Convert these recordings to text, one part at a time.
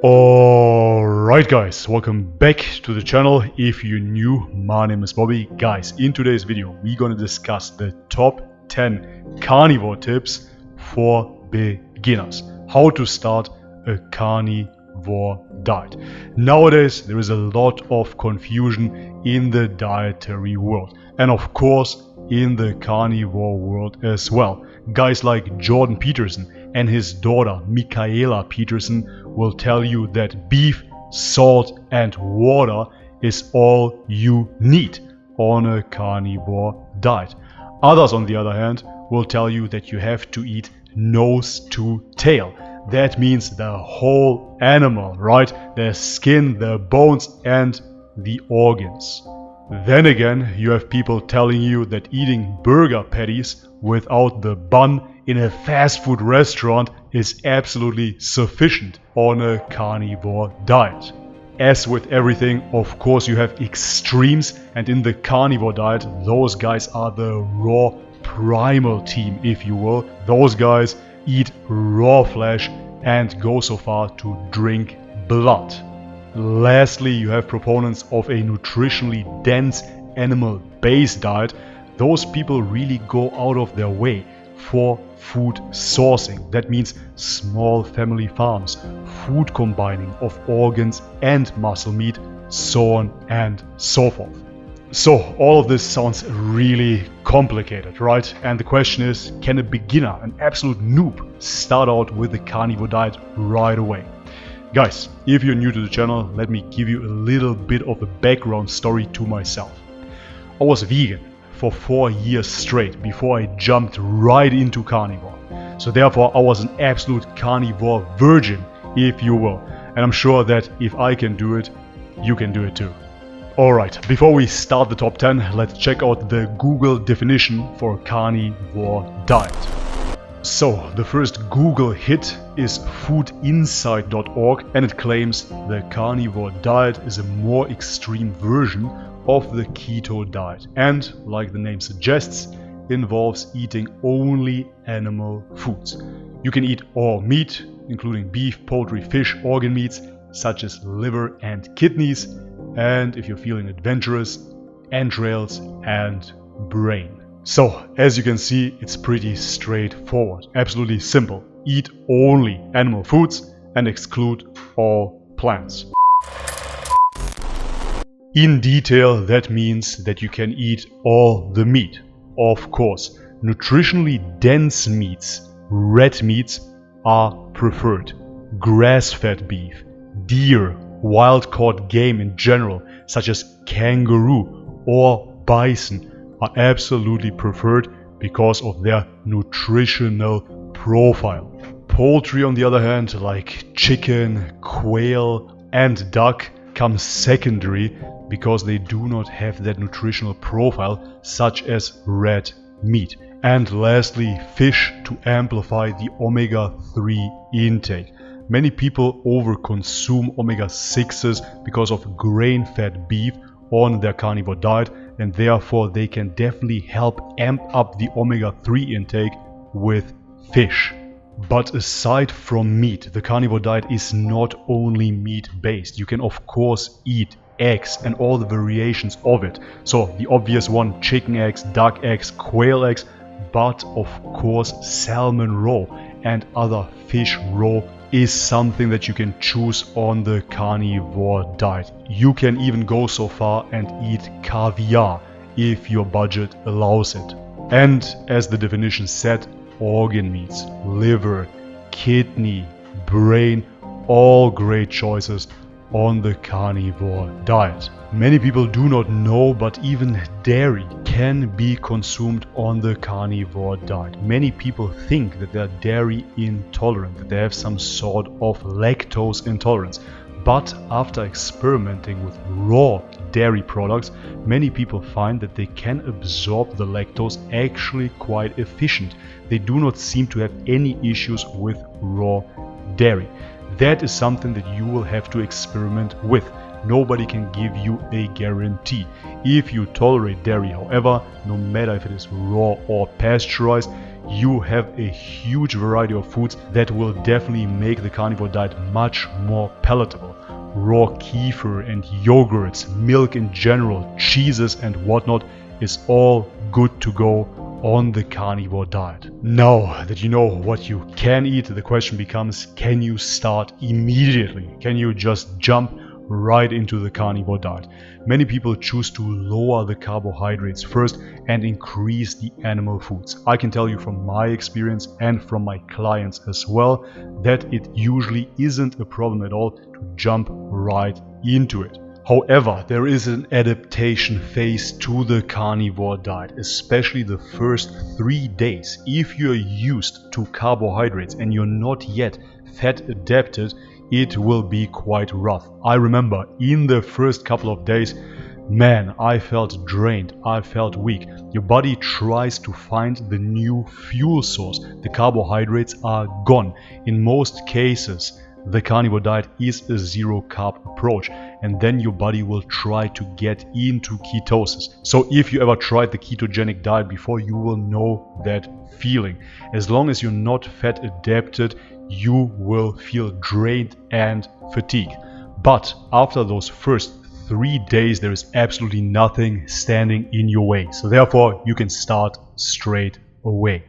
Alright guys, welcome back to the channel. If you're new, my name is Bobby. Guys, in today's video we're gonna discuss the top 10 carnivore tips for beginners. How to start a carnivore diet. Nowadays there is a lot of confusion in the dietary world and of course in the carnivore world as well. Guys like Jordan Peterson and his daughter Michaela Peterson will tell you that beef, salt and water is all you need on a carnivore diet. Others on the other hand will tell you that you have to eat nose to tail. That means the whole animal, right? The skin, the bones and the organs. Then again, you have people telling you that eating burger patties without the bun in a fast food restaurant is absolutely sufficient on a carnivore diet. As with everything, of course you have extremes, and in the carnivore diet, those guys are the raw primal team, if you will. Those guys eat raw flesh and go so far to drink blood. Lastly, you have proponents of a nutritionally dense animal-based diet. Those people really go out of their way for food sourcing. That means small family farms, food combining of organs and muscle meat, so on and so forth. So all of this sounds really complicated, right? And the question is, can a beginner, an absolute noob, start out with the carnivore diet right away? Guys, if you're new to the channel, let me give you a little bit of a background story to myself. I was vegan for 4 years straight before I jumped right into carnivore. So therefore I was an absolute carnivore virgin, if you will. And I'm sure that if I can do it, you can do it too. Alright, before we start the top 10, let's check out the Google definition for carnivore diet. So, the first Google hit is foodinsight.org, and it claims the carnivore diet is a more extreme version of the keto diet and, like the name suggests, involves eating only animal foods. You can eat all meat, including beef, poultry, fish, organ meats such as liver and kidneys, and if you're feeling adventurous, entrails and brain. So, as you can see, it's pretty straightforward, absolutely simple. Eat only animal foods and exclude all plants. In detail, that means that you can eat all the meat. Of course, nutritionally dense meats, red meats, are preferred. Grass-fed beef, deer, wild-caught game in general, such as kangaroo or bison, are absolutely preferred because of their nutritional profile. Poultry, on the other hand, like chicken, quail and duck, come secondary because they do not have that nutritional profile such as red meat. And lastly, fish to amplify the omega-3 intake. Many people overconsume omega-6s because of grain-fed beef on their carnivore diet, and therefore they can definitely help amp up the omega-3 intake with fish. But aside from meat, the carnivore diet is not only meat-based. You can of course eat eggs and all the variations of it. So the obvious one, chicken eggs, duck eggs, quail eggs, but of course salmon raw and other fish raw is something that you can choose on the carnivore diet. You can even go so far and eat caviar if your budget allows it. And as the definition said, organ meats, liver, kidney, brain, all great choices on the carnivore diet. Many people do not know, but even dairy can be consumed on the carnivore diet. Many people think that they are dairy intolerant, that they have some sort of lactose intolerance. But after experimenting with raw dairy products, many people find that they can absorb the lactose actually quite efficient. They do not seem to have any issues with raw dairy. That is something that you will have to experiment with. Nobody can give you a guarantee. If you tolerate dairy, however, no matter if it is raw or pasteurized, you have a huge variety of foods that will definitely make the carnivore diet much more palatable. Raw kefir and yogurts, milk in general, cheeses and whatnot is all good to go on the carnivore diet. Now that you know what you can eat, the question becomes, can you start immediately? Can you just jump right into the carnivore diet? Many people choose to lower the carbohydrates first and increase the animal foods. I can tell you from my experience and from my clients as well that it usually isn't a problem at all to jump right into it. However, there is an adaptation phase to the carnivore diet, especially the first 3 days. If you're used to carbohydrates and you're not yet fat adapted, it will be quite rough. I remember in the first couple of days, man, I felt drained, I felt weak. Your body tries to find the new fuel source. The carbohydrates are gone. In most cases, the carnivore diet is a zero carb approach, and then your body will try to get into ketosis. So if you ever tried the ketogenic diet before, you will know that feeling. As long as you're not fat adapted, you will feel drained and fatigued. But after those first 3 days, there is absolutely nothing standing in your way. So therefore, you can start straight away.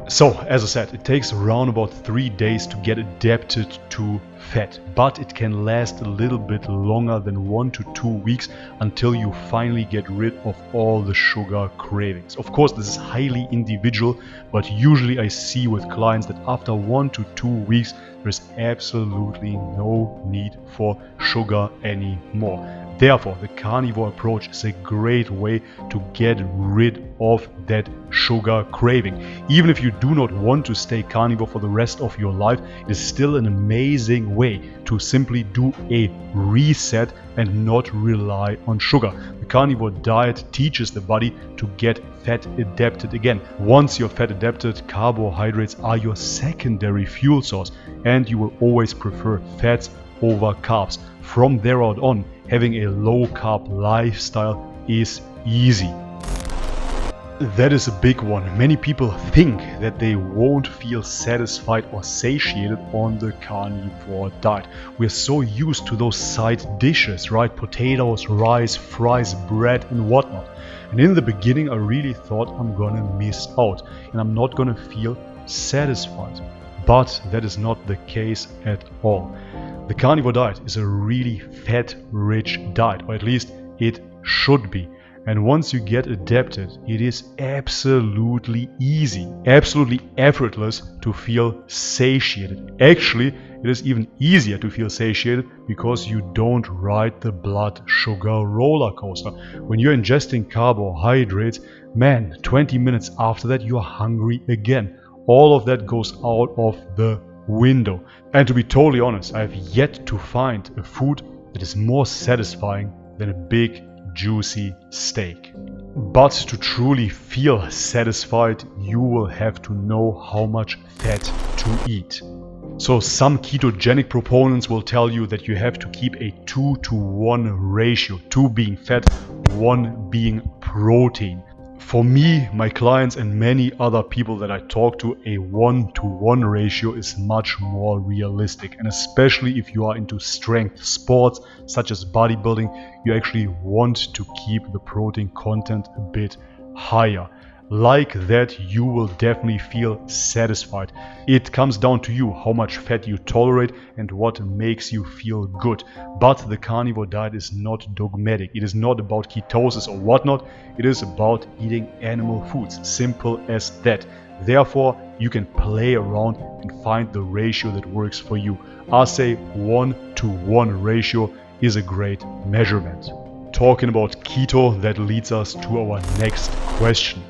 So, as I said, it takes around about 3 days to get adapted to fat, but it can last a little bit longer than 1 to 2 weeks until you finally get rid of all the sugar cravings. Of course, this is highly individual, but usually I see with clients that after 1 to 2 weeks, there's absolutely no need for sugar anymore. Therefore, the carnivore approach is a great way to get rid of that sugar craving. Even if you do not want to stay carnivore for the rest of your life, it is still an amazing way to simply do a reset and not rely on sugar. The carnivore diet teaches the body to get fat adapted again. Once you're fat adapted, carbohydrates are your secondary fuel source, and you will always prefer fats over carbs. From there on, having a low carb lifestyle is easy. That is a big one. Many people think that they won't feel satisfied or satiated on the carnivore diet. We're so used to those side dishes, right? Potatoes, rice, fries, bread and whatnot. And in the beginning, I really thought I'm gonna miss out and I'm not gonna feel satisfied. But that is not the case at all. The carnivore diet is a really fat-rich diet, or at least it should be. And once you get adapted, it is absolutely easy, absolutely effortless to feel satiated. Actually, it is even easier to feel satiated because you don't ride the blood sugar roller coaster. When you're ingesting carbohydrates, man, 20 minutes after that, you're hungry again. All of that goes out of the window. And to be totally honest, I have yet to find a food that is more satisfying than a big juicy steak. But to truly feel satisfied, you will have to know how much fat to eat. So some ketogenic proponents will tell you that you have to keep a 2-to-1 ratio, 2 being fat, 1 being protein. For me, my clients and many other people that I talk to, a 1-to-1 ratio is much more realistic. And especially if you are into strength sports such as bodybuilding, you actually want to keep the protein content a bit higher. Like that, you will definitely feel satisfied. It comes down to you how much fat you tolerate and what makes you feel good. But the carnivore diet is not dogmatic. It is not about ketosis or whatnot. It is about eating animal foods. Simple as that. Therefore, you can play around and find the ratio that works for you. I say 1-to-1 ratio is a great measurement. Talking about keto, that leads us to our next question.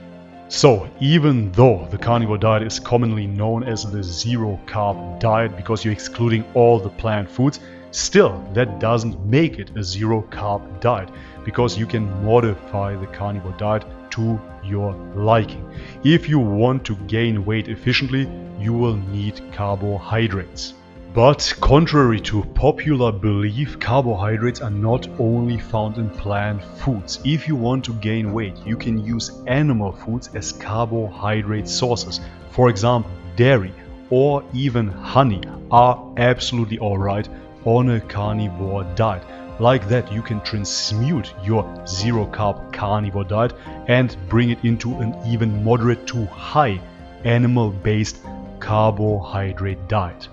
So, even though the carnivore diet is commonly known as the zero carb diet because you're excluding all the plant foods, still that doesn't make it a zero carb diet because you can modify the carnivore diet to your liking. If you want to gain weight efficiently, you will need carbohydrates. But contrary to popular belief, carbohydrates are not only found in plant foods. If you want to gain weight, you can use animal foods as carbohydrate sources. For example, dairy or even honey are absolutely alright on a carnivore diet. Like that, you can transmute your zero carb carnivore diet and bring it into an even moderate to high animal-based carbohydrate diet.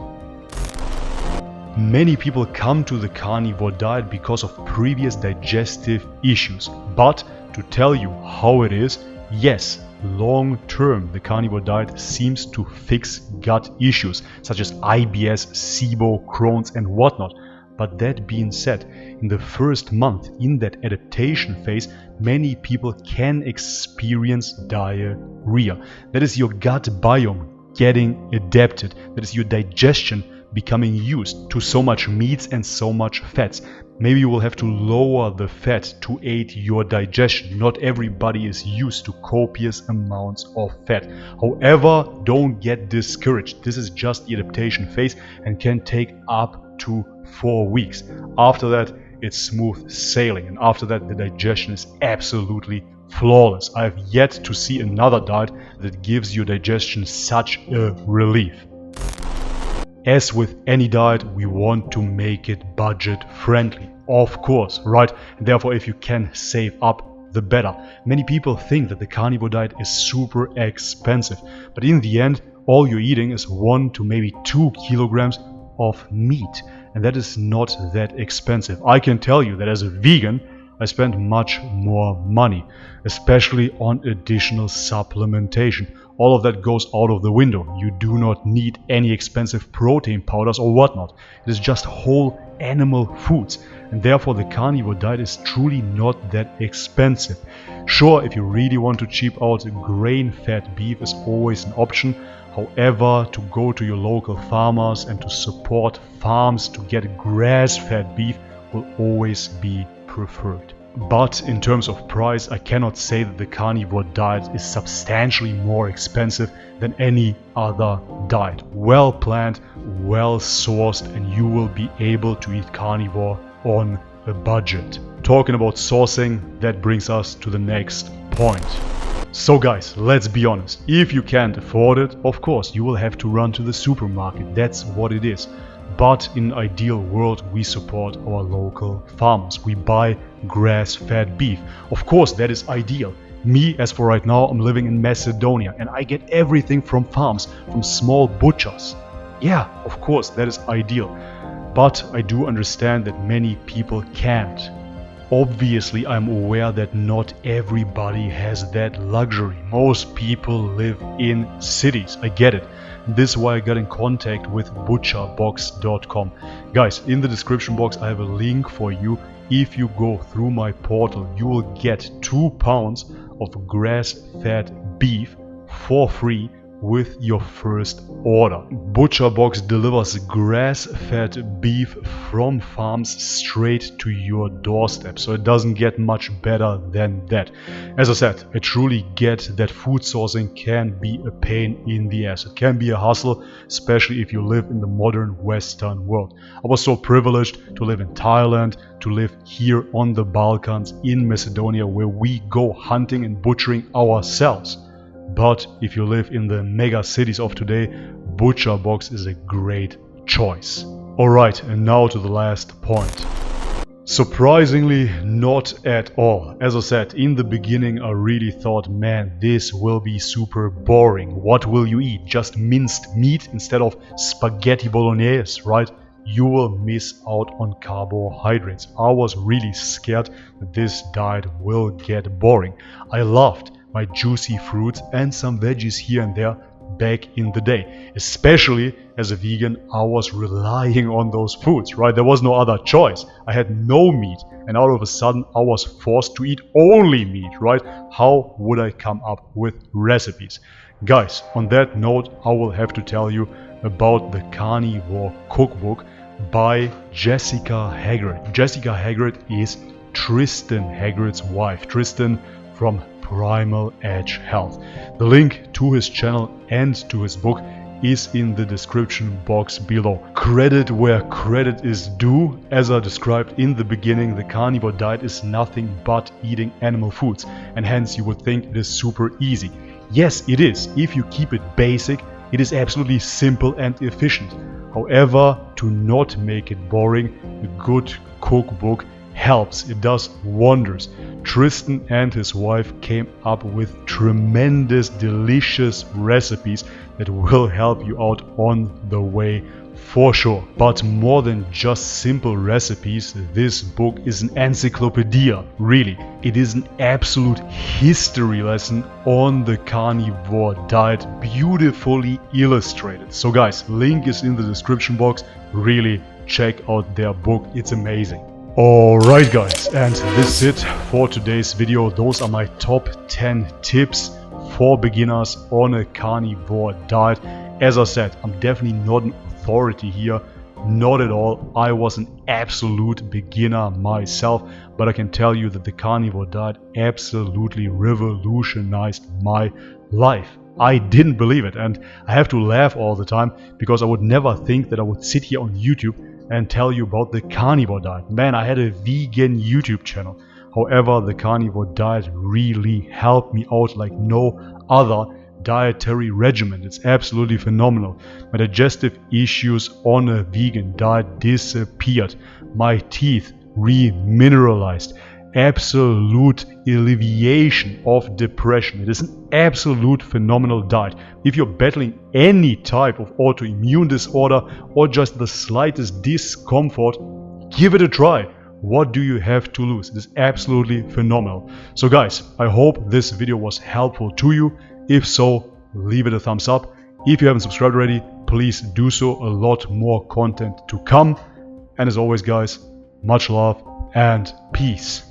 Many people come to the carnivore diet because of previous digestive issues, but to tell you how it is, yes, long term the carnivore diet seems to fix gut issues such as IBS, SIBO, Crohn's and whatnot. But that being said, in the first month, in that adaptation phase, many people can experience diarrhea. That is your gut biome getting adapted. That is your digestion becoming used to so much meats and so much fats. Maybe you will have to lower the fat to aid your digestion. Not everybody is used to copious amounts of fat. However, don't get discouraged. This is just the adaptation phase and can take up to 4 weeks. After that, it's smooth sailing, and after that the digestion is absolutely flawless. I have yet to see another diet that gives your digestion such a relief. As with any diet, we want to make it budget friendly, of course, right? And therefore, if you can save up, the better. Many people think that the carnivore diet is super expensive, but in the end, all you're eating is 1 to maybe 2 kilograms of meat, and that is not that expensive. I can tell you that as a vegan, I spend much more money, especially on additional supplementation. All of that goes out of the window. You do not need any expensive protein powders or whatnot. It is just whole animal foods, and therefore the carnivore diet is truly not that expensive. Sure, if you really want to cheap out, grain-fed beef is always an option. However, to go to your local farmers and to support farms to get grass-fed beef will always be preferred. But in terms of price, I cannot say that the carnivore diet is substantially more expensive than any other diet. Well planned, well sourced, and you will be able to eat carnivore on a budget. Talking about sourcing, that brings us to the next point. So guys, let's be honest, if you can't afford it, of course you will have to run to the supermarket, that's what it is. But in an ideal world, we support our local farmers. We buy grass-fed beef. Of course, that is ideal. Me, as for right now, I'm living in Macedonia and I get everything from farms, from small butchers. Yeah, of course, that is ideal. But I do understand that many people can't. Obviously, I'm aware that not everybody has that luxury. Most people live in cities. I get it. This is why I got in contact with BUTCHERBOX.com. Guys, in the description box I have a link for you. If you go through my portal, you will get 2 pounds of grass-fed beef for free with your first order. BUTCHERBOX delivers grass-fed beef from farms straight to your doorstep, so it doesn't get much better than that. As I said, I truly get that food sourcing can be a pain in the ass. It can be a hustle, especially if you live in the modern Western world. I was so privileged to live in Thailand, to live here on the Balkans, in Macedonia, where we go hunting and butchering ourselves. But if you live in the mega cities of today, BUTCHERBOX is a great choice. Alright, and now to the last point. Surprisingly, not at all. As I said, in the beginning I really thought, man, this will be super boring. What will you eat? Just minced meat instead of spaghetti bolognese, right? You will miss out on carbohydrates. I was really scared that this diet will get boring. I loved my juicy fruits and some veggies here and there back in the day. Especially as a vegan, I was relying on those foods, right? There was no other choice. I had no meat, and all of a sudden I was forced to eat only meat, right? How would I come up with recipes? Guys, on that note, I will have to tell you about the Carnivore cookbook by Jessica Haggard. Jessica Haggard is Tristan Haggard's wife. Tristan from Primal Edge Health. The link to his channel and to his book is in the description box below. Credit where credit is due. As I described in the beginning, the carnivore diet is nothing but eating animal foods, and hence you would think it is super easy. Yes, it is. If you keep it basic, it is absolutely simple and efficient. However, to not make it boring, a good cookbook helps. It does wonders. Tristan and his wife came up with tremendous, delicious recipes that will help you out on the way for sure. But more than just simple recipes, this book is an encyclopedia, really. It is an absolute history lesson on the carnivore diet, beautifully illustrated. So guys, link is in the description box. Really check out their book, it's amazing. Alright guys, and this is it for today's video. Those are my top 10 tips for beginners on a carnivore diet. As I said, I'm definitely not an authority here, not at all. I was an absolute beginner myself, but I can tell you that the carnivore diet absolutely revolutionized my life. I didn't believe it, and I have to laugh all the time because I would never think that I would sit here on YouTube and tell you about the carnivore diet. Man, I had a vegan YouTube channel. However, the carnivore diet really helped me out like no other dietary regimen. It's absolutely phenomenal. My digestive issues on a vegan diet disappeared. My teeth remineralized. Absolute alleviation of depression. It is an absolute phenomenal diet. If you're battling any type of autoimmune disorder or just the slightest discomfort, give it a try. What do you have to lose? It is absolutely phenomenal. So guys, I hope this video was helpful to you. If so, leave it a thumbs up. If you haven't subscribed already, please do so. A lot more content to come. And as always guys, much love and peace.